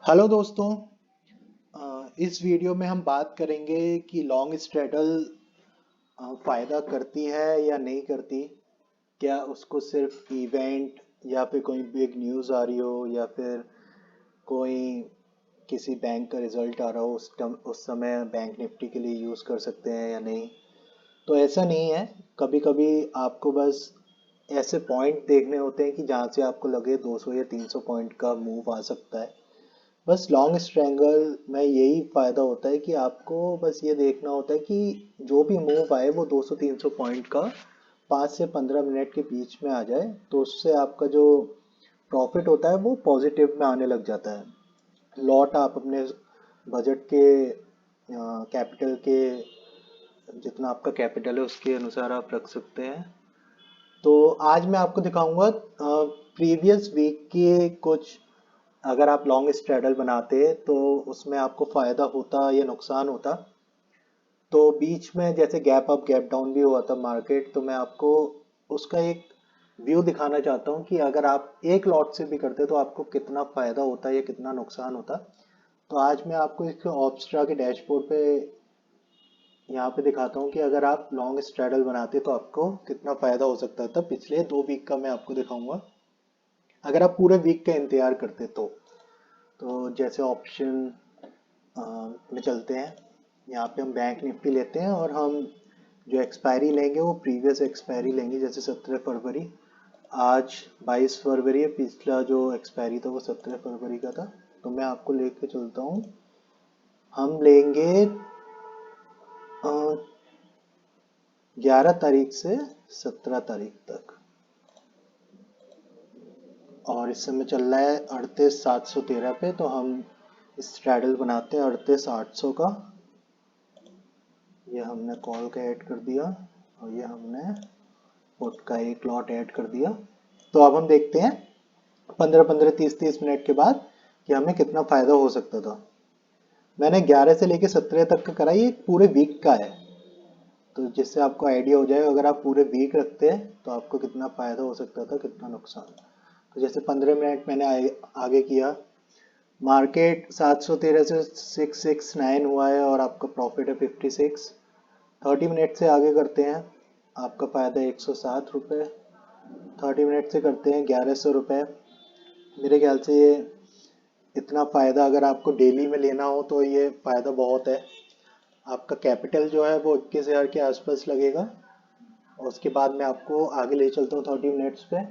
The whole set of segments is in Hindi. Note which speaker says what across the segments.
Speaker 1: हेलो दोस्तों। इस वीडियो में हम बात करेंगे कि लॉन्ग स्ट्रेडल फायदा करती है या नहीं करती। क्या उसको सिर्फ इवेंट या फिर कोई बिग न्यूज़ आ रही हो या फिर कोई किसी बैंक का रिजल्ट आ रहा हो उस समय बैंक निफ्टी के लिए यूज़ कर सकते हैं या नहीं। तो ऐसा नहीं है। कभी कभी आपको बस ऐसे पॉइंट देखने होते हैं कि जहाँ से आपको लगे 200 या 300 पॉइंट का मूव आ सकता है। बस लॉन्ग स्ट्रैंगल में यही फायदा होता है कि आपको बस ये देखना होता है कि जो भी मूव आए वो 200-300 पॉइंट का 5 से 15 मिनट के बीच में आ जाए, तो उससे आपका जो प्रॉफिट होता है वो पॉजिटिव में आने लग जाता है। लॉट आप अपने बजट के कैपिटल के जितना आपका कैपिटल है उसके अनुसार आप रख सकते हैं। तो आज मैं आपको दिखाऊंगा प्रीवियस वीक के कुछ। अगर आप लॉन्ग स्ट्रैडल बनाते तो उसमें आपको फायदा होता या नुकसान होता। तो बीच में जैसे गैप अप गैप डाउन भी हुआ था मार्केट, तो मैं आपको उसका एक व्यू दिखाना चाहता हूँ कि अगर आप एक लॉट से भी करते तो आपको कितना फायदा होता या कितना नुकसान होता। तो आज मैं आपको इसके ऑप्स्ट्रा के डैशबोर्ड पे यहाँ पे दिखाता हूँ कि अगर आप लॉन्ग स्ट्रैडल बनाते तो आपको कितना फायदा हो सकता था। पिछले 2 वीक का मैं आपको दिखाऊंगा अगर आप पूरे वीक का इंतजार करते तो जैसे ऑप्शन में चलते हैं। यहाँ पे हम बैंक निफ्टी लेते हैं और हम जो एक्सपायरी लेंगे वो प्रीवियस एक्सपायरी लेंगे, जैसे 17 फरवरी। आज 22 फरवरी है, पिछला जो एक्सपायरी था वो 17 फरवरी का था। तो मैं आपको लेके चलता हूँ। हम लेंगे 11 तारीख से 17 तारीख तक, और इस समय चल रहा है 38,713 पे। तो हम स्ट्रैडल बनाते हैं 38,800 का। ये हमने कॉल का ऐड कर दिया और ये हमने पुट का एक लॉट ऐड कर दिया। तो अब हम देखते हैं 15-15 30-30 मिनट के बाद कि हमें कितना फायदा हो सकता था। मैंने 11 से लेके 17 तक का करा, ये पूरे वीक का है। तो जिससे आपको आइडिया हो जाए अगर आप पूरे वीक रखते हैं तो आपको कितना फायदा हो सकता था, कितना नुकसान। तो जैसे 15 मिनट मैंने आगे किया। मार्केट 713 से 669 हुआ है और आपका प्रॉफिट है 56। 30 मिनट से आगे करते हैं, आपका फ़ायदा 107 रुपये। 30 मिनट से करते हैं 1100 रुपये। मेरे ख्याल से ये इतना फ़ायदा अगर आपको डेली में लेना हो तो ये फ़ायदा बहुत है। आपका कैपिटल जो है वो 21,000 के आसपास लगेगा। और उसके बाद मैं आपको आगे ले चलता हूँ 30 मिनट्स पे।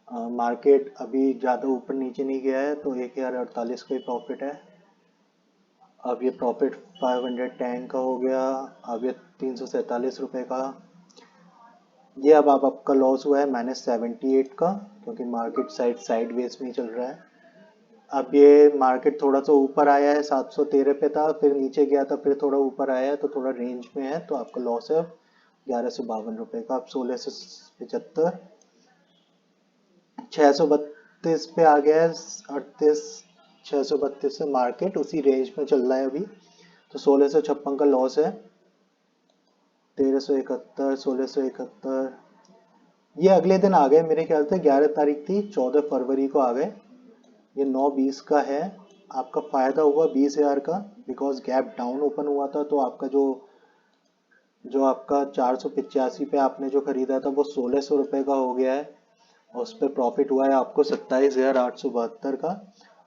Speaker 1: मार्केट अभी ज़्यादा ऊपर नीचे नहीं गया है तो 1,048 का ही प्रॉफिट है। अब ये प्रॉफिट 510 का हो गया। अब ये 347 रुपये का। ये अब आप आपका लॉस हुआ है -78 का, क्योंकि मार्केट साइड वेज में ही चल रहा है। अब ये मार्केट थोड़ा सा ऊपर आया है, 713 पे था, फिर नीचे गया था, फिर थोड़ा ऊपर आया है, तो थोड़ा रेंज में है। तो आपका लॉस है 1152 रुपये का। अब 1675, 632 पे आ गया है। 38, 632 से मार्केट उसी रेंज में चल रहा है अभी। तो 1656 का लॉस है। 1371, 1671, ये अगले दिन आ गए। मेरे ख्याल से 11 तारीख थी, 14 फरवरी को आ गए। ये 9:20 का है। आपका फायदा हुआ 20,000 का, बिकॉज गैप डाउन ओपन हुआ था। तो आपका जो जो आपका 485 पे आपने जो खरीदा था वो 1600 रुपये का हो गया है। और उस पर प्रॉफिट हुआ है आपको 27,872 का।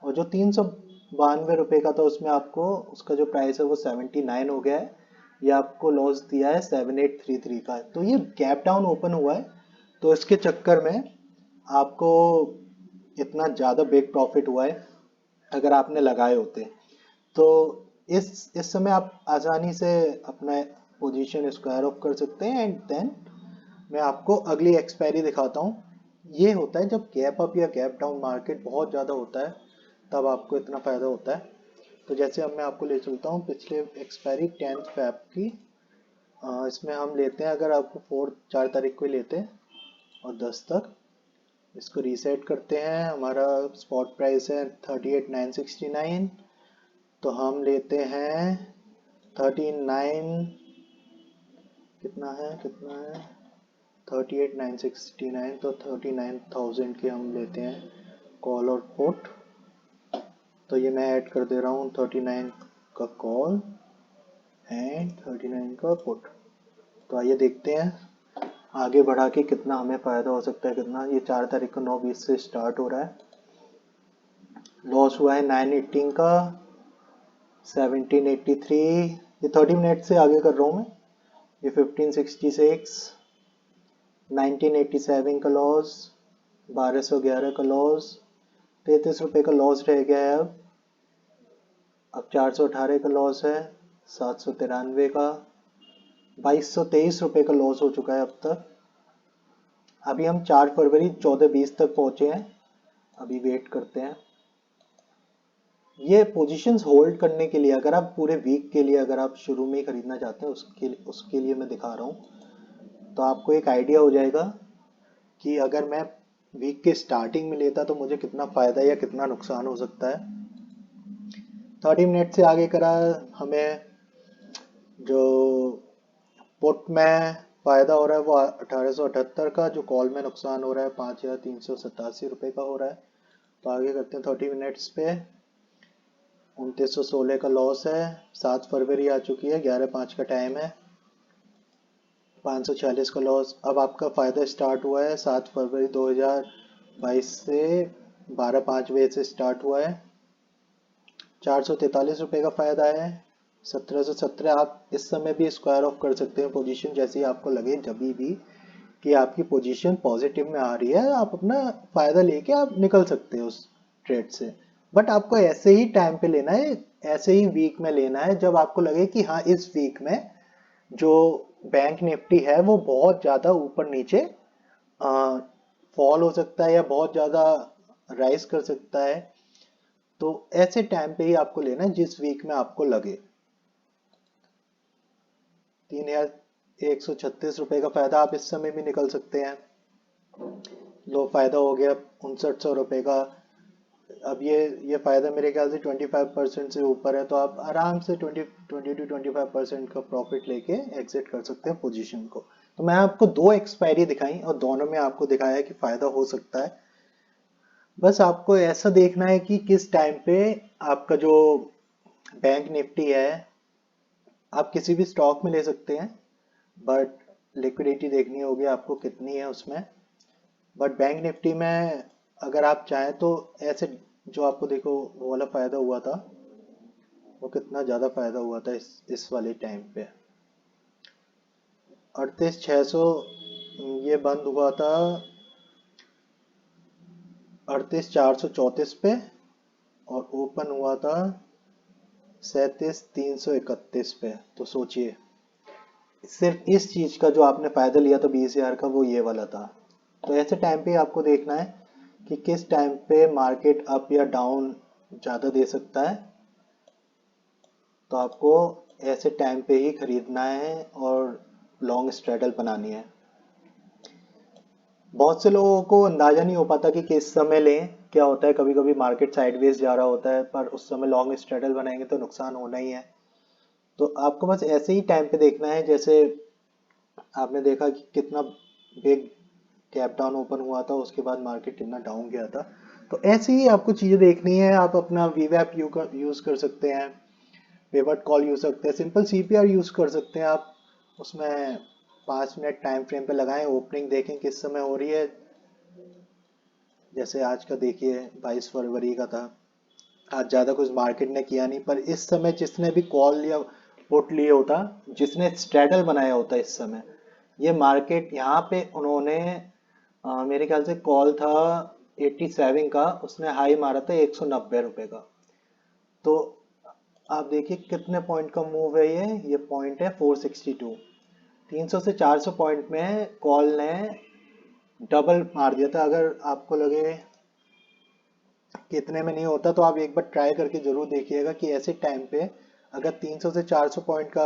Speaker 1: और जो 392 रुपये का था उसमें आपको उसका जो प्राइस है वो 79 हो गया है। ये आपको लॉस दिया है 7833 का। तो ये गैप डाउन ओपन हुआ है, तो इसके चक्कर में आपको इतना ज़्यादा बिग प्रॉफिट हुआ है। अगर आपने लगाए होते तो इस समय आप आसानी से अपना पोजीशन स्क्वायर ऑफ कर सकते हैं। एंड देन मैं आपको अगली एक्सपायरी दिखाता हूँ। ये होता है जब गैप अप या गैप डाउन मार्केट बहुत ज़्यादा होता है, तब आपको इतना फ़ायदा होता है। तो जैसे अब मैं आपको ले चलता हूँ पिछले एक्सपायरी 10 फेब की। इसमें हम लेते हैं, अगर आपको 4 तारीख को ही लेते हैं और 10 तक इसको रीसेट करते हैं। हमारा स्पॉट प्राइस है 38,969। तो हम लेते हैं 39, कितना है 38,969। तो 39,000 के हम लेते हैं कॉल और पुट। तो ये मैं ऐड कर दे रहा हूँ 39 का कॉल एंड 39 का पुट। तो आइए देखते हैं आगे बढ़ा के कितना हमें फ़ायदा हो सकता है। कितना, ये 4 तारीख को 9:20 से स्टार्ट हो रहा है। लॉस हुआ है 918 का, 1783, ये 30 मिनट से आगे कर रहा हूँ मैं। ये 1566, 1987 का लॉस, 1211 का लॉस, 33 रुपये का लॉस रह गया है। अब 418 का लॉस है, 793 का, 2223 रुपये का लॉस हो चुका है अब तक। अभी हम 4 फरवरी 14:20 तक पहुंचे हैं। अभी वेट करते हैं। ये पोजीशंस होल्ड करने के लिए, अगर आप पूरे वीक के लिए अगर आप शुरू में ही खरीदना चाहते हैं, उसके लिए मैं दिखा रहा हूँ। तो आपको एक आइडिया हो जाएगा कि अगर मैं वीक के स्टार्टिंग में लेता तो मुझे कितना फ़ायदा या कितना नुकसान हो सकता है। 30 मिनट से आगे करा हमें जो पुट में फ़ायदा हो रहा है वो 1878 का, जो कॉल में नुकसान हो रहा है 5387 रुपये का हो रहा है। तो आगे करते हैं 30 मिनट्स पे। 2916 का लॉस है, 7 फरवरी आ चुकी है, 11:05 का टाइम है, 546 का लॉस। अब आपका फ़ायदा स्टार्ट हुआ है 7 फरवरी 2022 से 12:05 बजे से स्टार्ट हुआ है। 443 रुपये का फ़ायदा है। 1717 आप इस समय भी स्क्वायर ऑफ कर सकते हैं पोजीशन, जैसे ही आपको लगे जब भी कि आपकी पोजीशन पॉजिटिव में आ रही है, आप अपना फ़ायदा लेके आप निकल सकते हैं उस ट्रेड से। बट आपको ऐसे ही टाइम पे लेना है, ऐसे ही वीक में लेना है जब आपको लगे कि हाँ इस वीक में जो बैंक निफ्टी है वो बहुत ज़्यादा ऊपर नीचे फॉल हो सकता है या बहुत ज़्यादा राइज कर सकता है। तो ऐसे टाइम पे ही आपको लेना है जिस वीक में आपको लगे। 3136 रुपये का फायदा आप इस समय भी निकल सकते हैं। लो फायदा हो गया 5900 रुपये का। अब ये फायदा मेरे ख्याल से 25% से ऊपर है, तो आप आराम से 20 टू 25% का प्रॉफिट लेके एग्जिट कर सकते हैं पोजीशन को। तो मैं आपको 2 एक्सपायरी दिखाई और दोनों में आपको दिखाया कि फायदा हो सकता है। बस आपको ऐसा देखना है कि किस टाइम पे आपका जो बैंक निफ्टी है, आप किसी भी स्टॉक में ले सकते हैं, बट लिक्विडिटी देखनी होगी आपको कितनी है उसमें। बट बैंक निफ्टी में अगर आप चाहें तो ऐसे जो आपको देखो वो वाला फ़ायदा हुआ था, वो कितना ज़्यादा फ़ायदा हुआ था इस वाले टाइम पे। 38,600 ये बंद हुआ था 38,434 पे और ओपन हुआ था 37,331 पे। तो सोचिए सिर्फ इस चीज़ का जो आपने फ़ायदा लिया था 20,000 का, वो ये वाला था। तो ऐसे टाइम पे आपको देखना है कि किस टाइम पे मार्केट अप या डाउन ज़्यादा दे सकता है। तो आपको ऐसे टाइम पे ही खरीदना है और लॉन्ग स्ट्रेडल बनानी है। बहुत से लोगों को अंदाज़ा नहीं हो पाता कि किस समय लें। क्या होता है, कभी कभी मार्केट साइडवेज जा रहा होता है, पर उस समय लॉन्ग स्ट्रेडल बनाएंगे तो नुकसान होना ही है। तो आपको बस ऐसे ही टाइम पे देखना है, जैसे आपने देखा कि कितना बिग गैप डाउन ओपन हुआ था, उसके बाद मार्केट कितना डाउन गया था। तो ऐसे ही आपको चीज़ें देखनी है। आप अपना वीवैप यूज़ कर सकते हैं, पिवट कॉल यूज़ सकते हैं, सिंपल सीपीआर यूज़ कर सकते हैं आप। उसमें 5 मिनट टाइम फ्रेम पे लगाएं, ओपनिंग देखें किस समय हो रही है। जैसे आज का देखिए 22 फरवरी का था। आज ज़्यादा कुछ मार्केट ने किया नहीं, पर इस समय जिसने भी कॉल या पुट लिए होता, जिसने स्ट्रैडल बनाया होता इस समय, ये मार्केट यहाँ पे उन्होंने मेरे ख्याल से कॉल था 87 का, उसने हाई मारा था 190 रुपये का। तो आप देखिए कितने पॉइंट का मूव है ये पॉइंट है 462। 300 से 400 पॉइंट में कॉल ने डबल मार दिया था। अगर आपको लगे कि इतने में नहीं होता तो आप एक बार ट्राई करके जरूर देखिएगा कि ऐसे टाइम पे अगर 300 से 400 पॉइंट का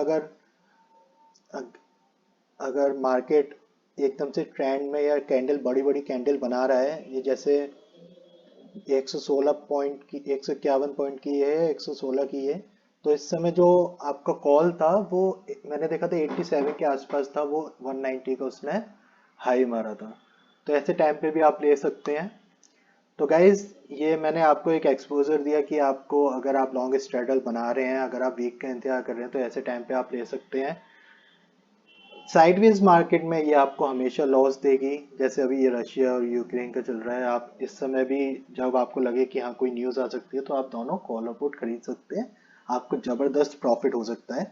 Speaker 1: अगर मार्केट एकदम से ट्रेंड में या कैंडल बड़ी बड़ी कैंडल बना रहा है, ये जैसे 116 पॉइंट की 151 पॉइंट की है, 116 की है, तो इस समय जो आपका कॉल था वो मैंने देखा था 87 के आसपास था, वो 190 का उसने हाई मारा था। तो ऐसे टाइम पे भी आप ले सकते हैं। तो गाइज ये मैंने आपको एक एक्सपोजर दिया कि आपको अगर आप लॉन्ग स्ट्रेडल बना रहे हैं, अगर आप वीक का इंतजार कर रहे हैं, तो ऐसे टाइम पे आप ले सकते हैं। साइडवेज मार्केट में ये आपको हमेशा लॉस देगी, जैसे अभी ये रशिया और यूक्रेन का चल रहा है। आप इस समय भी जब आपको लगे कि हाँ कोई न्यूज़ आ सकती है, तो आप दोनों कॉल अपुट खरीद सकते हैं, आपको ज़बरदस्त प्रॉफिट हो सकता है।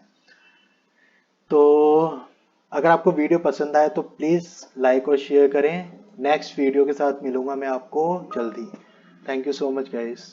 Speaker 1: तो अगर आपको वीडियो पसंद आए तो प्लीज़ लाइक और शेयर करें। नेक्स्ट वीडियो के साथ मिलूंगा मैं आपको जल्दी। Thank you so much guys.